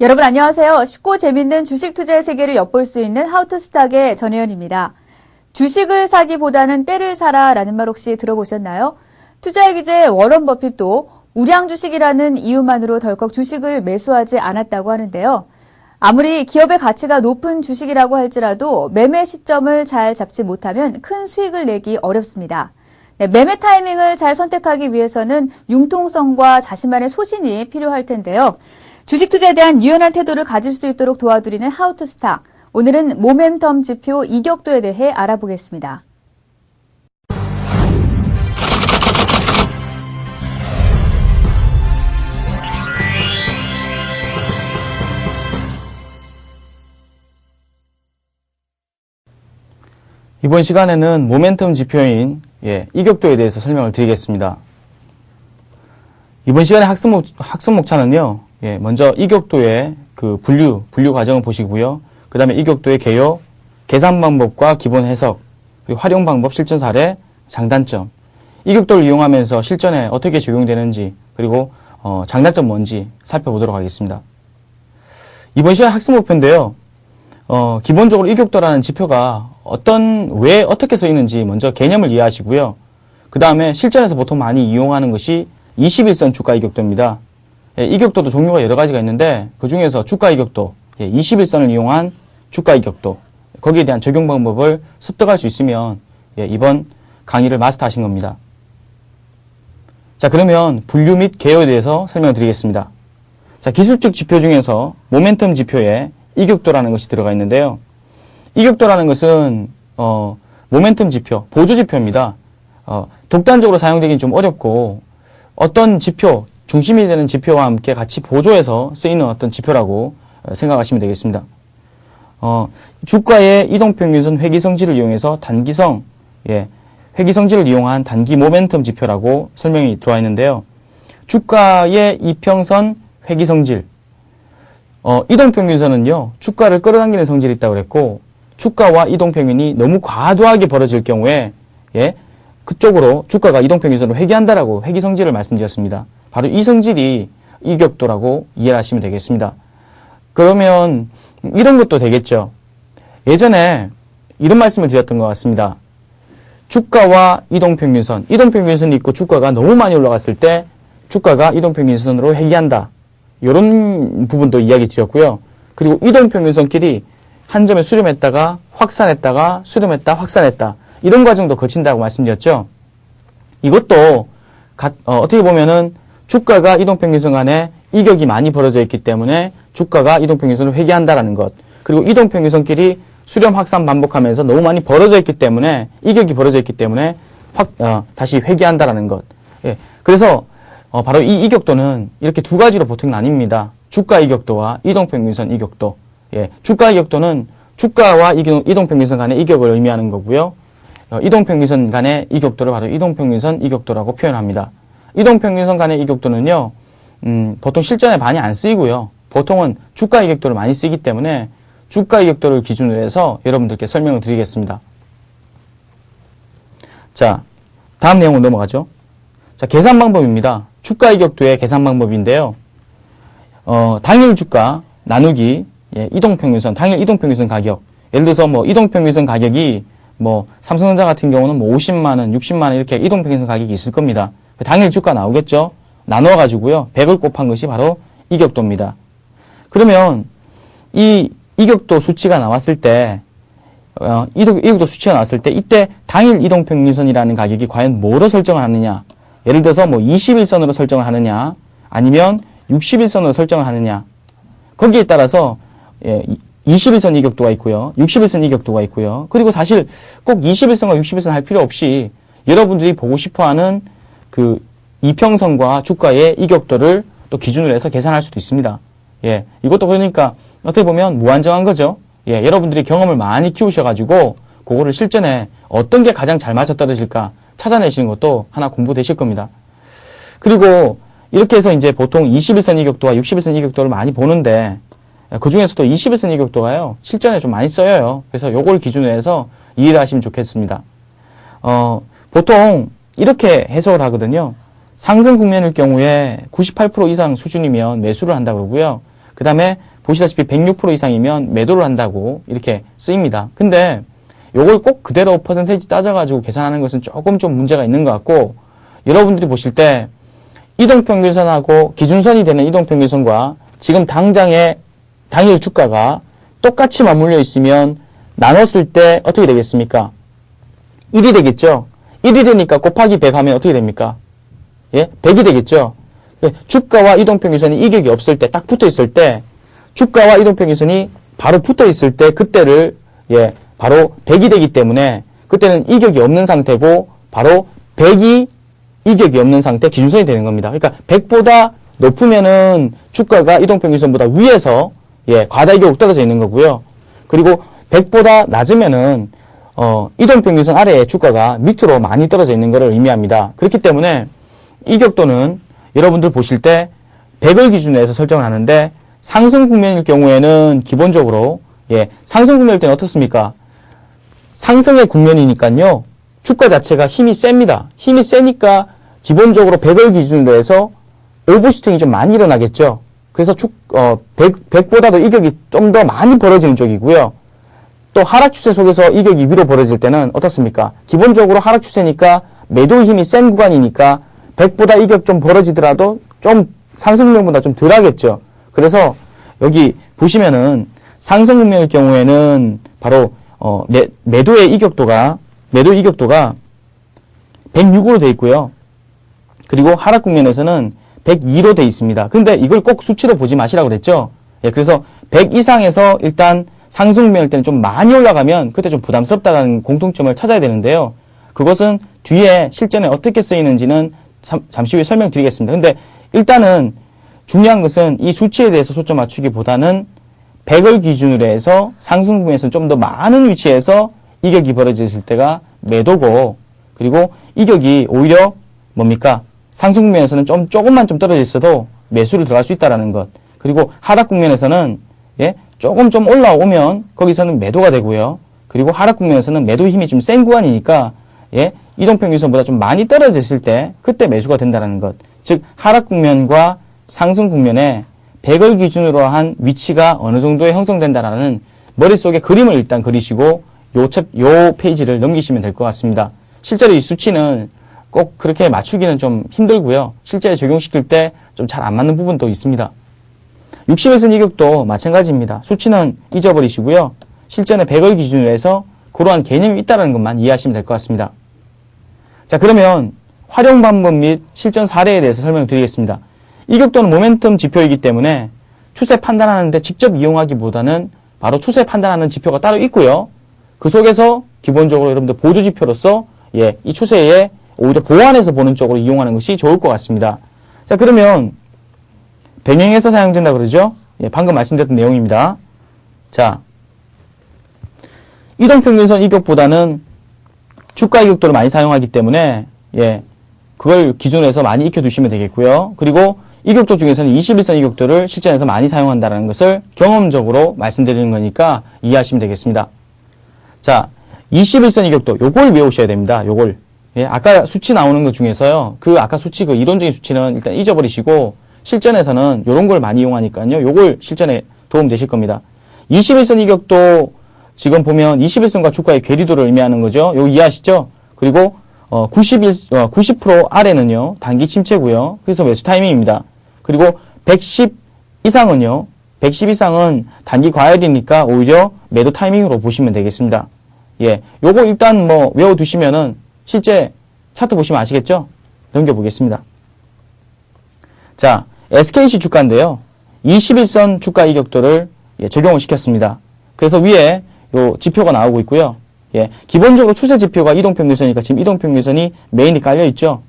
여러분 안녕하세요. 쉽고 재밌는 주식 투자의 세계를 엿볼 수 있는 하우투스탁의 전혜연입니다. 주식을 사기보다는 때를 사라라는 말 혹시 들어보셨나요? 투자의 귀재 워런 버핏도 우량 주식이라는 이유만으로 덜컥 주식을 매수하지 않았다고 하는데요. 아무리 기업의 가치가 높은 주식이라고 할지라도 매매 시점을 잘 잡지 못하면 큰 수익을 내기 어렵습니다. 매매 타이밍을 잘 선택하기 위해서는 융통성과 자신만의 소신이 필요할 텐데요. 주식 투자에 대한 유연한 태도를 가질 수 있도록 도와드리는 하우투스탁. 오늘은 모멘텀 지표 이격도에 대해 알아보겠습니다. 이번 시간에는 모멘텀 지표인 이격도에 대해서 설명을 드리겠습니다. 이번 시간에 학습 목차는요. 먼저 이격도의 그 분류 과정을 보시고요. 그 다음에 이격도의 개요, 계산 방법과 기본 해석, 그리고 활용 방법, 실전 사례, 장단점, 이격도를 이용하면서 실전에 어떻게 적용되는지, 그리고 장단점 뭔지 살펴보도록 하겠습니다. 이번 시간 학습 목표인데요. 기본적으로 이격도라는 지표가 왜 어떻게 쓰이는지 먼저 개념을 이해하시고요. 그 다음에 실전에서 보통 많이 이용하는 것이 21선 주가 이격도입니다. 이격도도 종류가 여러 가지가 있는데 그 중에서 주가 이격도, 21선을 이용한 주가 이격도, 거기에 대한 적용 방법을 습득할 수 있으면 이번 강의를 마스터하신 겁니다. 자, 그러면 분류 및 개요에 대해서 설명드리겠습니다. 자, 기술적 지표 중에서 모멘텀 지표에 이격도라는 것이 들어가 있는데요. 이격도라는 것은 모멘텀 지표, 보조 지표입니다. 독단적으로 사용되기는 좀 어렵고 어떤 지표, 중심이 되는 지표와 함께 같이 보조해서 쓰이는 어떤 지표라고 생각하시면 되겠습니다. 주가의 이동평균선 회귀성질을 이용해서 회귀성질을 이용한 단기 모멘텀 지표라고 설명이 들어와 있는데요. 주가의 이평선 회귀성질, 이동평균선은요, 주가를 끌어당기는 성질이 있다고 그랬고, 주가와 이동평균이 너무 과도하게 벌어질 경우에, 그쪽으로 주가가 이동평균선으로 회귀한다라고 회귀성질을 말씀드렸습니다. 바로 이 성질이 이격도라고 이해를 하시면 되겠습니다. 그러면 이런 것도 되겠죠. 예전에 이런 말씀을 드렸던 것 같습니다. 주가와 이동평균선이 있고 주가가 너무 많이 올라갔을 때 주가가 이동평균선으로 회귀한다. 이런 부분도 이야기 드렸고요. 그리고 이동평균선끼리 한 점에 수렴했다가 확산했다가 수렴했다 확산했다. 이런 과정도 거친다고 말씀드렸죠. 이것도 어떻게 보면은 주가가 이동평균선 간에 이격이 많이 벌어져 있기 때문에 주가가 이동평균선을 회귀한다라는 것. 그리고 이동평균선끼리 수렴 확산 반복하면서 너무 많이 벌어져 있기 때문에 이격이 벌어져 있기 때문에 다시 회귀한다라는 것. 그래서 바로 이 이격도는 이렇게 두 가지로 보통 나뉩니다. 주가 이격도와 이동평균선 이격도. 주가 이격도는 주가와 이동평균선 간의 이격을 의미하는 거고요. 이동평균선 간의 이격도를 바로 이동평균선 이격도라고 표현합니다. 이동평균선 간의 이격도는요, 보통 실전에 많이 안 쓰이고요. 보통은 주가 이격도를 많이 쓰기 때문에 주가 이격도를 기준으로 해서 여러분들께 설명을 드리겠습니다. 자, 다음 내용으로 넘어가죠. 자, 계산 방법입니다. 주가 이격도의 계산 방법인데요. 당일 주가 나누기 이동평균선, 당일 이동평균선 가격. 예를 들어서 이동평균선 가격이 삼성전자 같은 경우는 50만원, 60만원 이렇게 이동평균선 가격이 있을 겁니다. 당일 주가 나오겠죠? 나눠가지고요. 100을 곱한 것이 바로 이격도입니다. 그러면 이 이격도 수치가 나왔을 때, 이격도 수치가 나왔을 때 이때 당일 이동평균선이라는 가격이 과연 뭐로 설정을 하느냐? 예를 들어서 21선으로 설정을 하느냐? 아니면 61선으로 설정을 하느냐? 거기에 따라서 21선 이격도가 있고요. 61선 이격도가 있고요. 그리고 사실 꼭 21선과 61선 할 필요 없이 여러분들이 보고 싶어하는 그 이평선과 주가의 이격도를 또 기준으로 해서 계산할 수도 있습니다. 이것도 그러니까 어떻게 보면 무한정한 거죠. 여러분들이 경험을 많이 키우셔가지고 그거를 실전에 어떤 게 가장 잘 맞아떨어질까 찾아내시는 것도 하나 공부되실 겁니다. 그리고 이렇게 해서 이제 보통 21선 이격도와 61선 이격도를 많이 보는데 그 중에서도 21선 이격도가요, 실전에 좀 많이 써요. 그래서 요걸 기준으로 해서 이해를 하시면 좋겠습니다. 보통 이렇게 해석을 하거든요. 상승 국면일 경우에 98% 이상 수준이면 매수를 한다 그러고요. 그 다음에 보시다시피 106% 이상이면 매도를 한다고 이렇게 쓰입니다. 근데 요걸 꼭 그대로 퍼센테이지 따져가지고 계산하는 것은 조금 좀 문제가 있는 것 같고, 여러분들이 보실 때 이동평균선하고 기준선이 되는 이동평균선과 지금 당장의 당일 주가가 똑같이 맞물려 있으면 나눴을 때 어떻게 되겠습니까? 1이 되겠죠? 1이 되니까 곱하기 100 하면 어떻게 됩니까? 예? 100이 되겠죠? 주가와 이동평균선이 이격이 없을 때, 딱 붙어 있을 때, 주가와 이동평균선이 바로 붙어 있을 때, 그때를, 예, 바로 100이 되기 때문에, 그때는 이격이 없는 상태고, 바로 100이 이격이 없는 상태, 기준선이 되는 겁니다. 그러니까 100보다 높으면은 주가가 이동평균선보다 위에서, 예, 과다이격으로 떨어져 있는 거고요. 그리고 100보다 낮으면은, 이동평균선 아래에 주가가 밑으로 많이 떨어져 있는 것을 의미합니다. 그렇기 때문에, 이격도는 여러분들 보실 때 100을 기준으로 해서 설정을 하는데, 상승 국면일 경우에는 기본적으로, 예, 상승 국면일 때는 어떻습니까? 상승의 국면이니까요, 주가 자체가 힘이 셉니다. 힘이 세니까 기본적으로 100을 기준으로 해서 오버슈팅이 좀 많이 일어나겠죠. 그래서 100보다도 이격이 좀 더 많이 벌어지는 쪽이고요. 또 하락 추세 속에서 이격이 위로 벌어질 때는 어떻습니까? 기본적으로 하락 추세니까 매도 힘이 센 구간이니까 100보다 이격 좀 벌어지더라도 좀 상승 국면보다 좀 덜 하겠죠. 그래서 여기 보시면은 상승 국면일 경우에는 바로 매도 이격도가 106으로 되어 있고요. 그리고 하락 국면에서는 102로 되어 있습니다. 근데 이걸 꼭 수치로 보지 마시라고 그랬죠. 예, 그래서 100 이상에서 일단 상승 국면일 때는 좀 많이 올라가면 그때 좀 부담스럽다는 공통점을 찾아야 되는데요. 그것은 뒤에 실전에 어떻게 쓰이는지는 잠시 후에 설명드리겠습니다. 근데 일단은 중요한 것은 이 수치에 대해서 초점 맞추기보다는 100을 기준으로 해서 상승 국면에서는 좀 더 많은 위치에서 이격이 벌어졌을 때가 매도고, 그리고 이격이 오히려 뭡니까? 상승 국면에서는 조금만 좀 떨어져 있어도 매수를 들어갈 수 있다라는 것. 그리고 하락 국면에서는, 예, 조금 좀 올라오면 거기서는 매도가 되고요. 그리고 하락 국면에서는 매도 힘이 좀 센 구간이니까, 예, 이동평균선보다 좀 많이 떨어졌을 때 그때 매수가 된다는 것. 즉 하락 국면과 상승 국면에 100을 기준으로 한 위치가 어느 정도에 형성된다라는 머릿속에 그림을 일단 그리시고 요 페이지를 넘기시면 될 것 같습니다. 실제로 이 수치는 꼭 그렇게 맞추기는 좀 힘들고요. 실제 적용시킬 때 좀 잘 안 맞는 부분도 있습니다. 60일선 이격도 마찬가지입니다. 수치는 잊어버리시고요. 실전에 100을 기준으로 해서 그러한 개념이 있다는 것만 이해하시면 될 것 같습니다. 자, 그러면 활용 방법 및 실전 사례에 대해서 설명드리겠습니다. 이격도는 모멘텀 지표이기 때문에 추세 판단하는데 직접 이용하기보다는 바로 추세 판단하는 지표가 따로 있고요. 그 속에서 기본적으로 여러분들 보조 지표로서, 예, 이 추세에 오히려 보완해서 보는 쪽으로 이용하는 것이 좋을 것 같습니다. 자, 그러면 병행해서 사용된다 그러죠? 예, 방금 말씀드렸던 내용입니다. 자, 이동평균선 이격보다는 주가 이격도를 많이 사용하기 때문에, 예, 그걸 기준으로 해서 많이 익혀두시면 되겠고요. 그리고 이격도 중에서는 21선 이격도를 실전에서 많이 사용한다는 것을 경험적으로 말씀드리는 거니까 이해하시면 되겠습니다. 자, 21선 이격도, 요걸 외우셔야 됩니다. 요걸. 예, 아까 수치 나오는 것 중에서요, 아까 수치, 이론적인 수치는 일단 잊어버리시고, 실전에서는 요런 걸 많이 이용하니까요, 요걸 실전에 도움되실 겁니다. 21선 이격도, 지금 보면 21선과 주가의 괴리도를 의미하는 거죠. 요거 이해하시죠? 그리고 90% 아래는요, 단기 침체고요. 그래서 매수 타이밍입니다. 그리고 110 이상은요, 110 이상은 단기 과열이니까 오히려 매도 타이밍으로 보시면 되겠습니다. 예, 요거 일단 뭐 외워두시면은 실제 차트 보시면 아시겠죠? 넘겨보겠습니다. 자, SKC 주가인데요. 21선 주가 이격도를, 예, 적용을 시켰습니다. 그래서 위에 요 지표가 나오고 있고요. 예, 기본적으로 추세 지표가 이동평균선이니까 지금 이동평균선이 메인이 깔려있죠.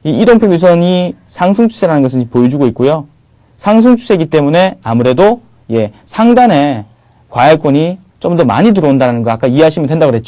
이 이동평균선이 상승 추세라는 것을 보여주고 있고요. 상승 추세이기 때문에 아무래도, 예, 상단에 과열권이 좀 더 많이 들어온다는 거 아까 이해하시면 된다고 그랬죠.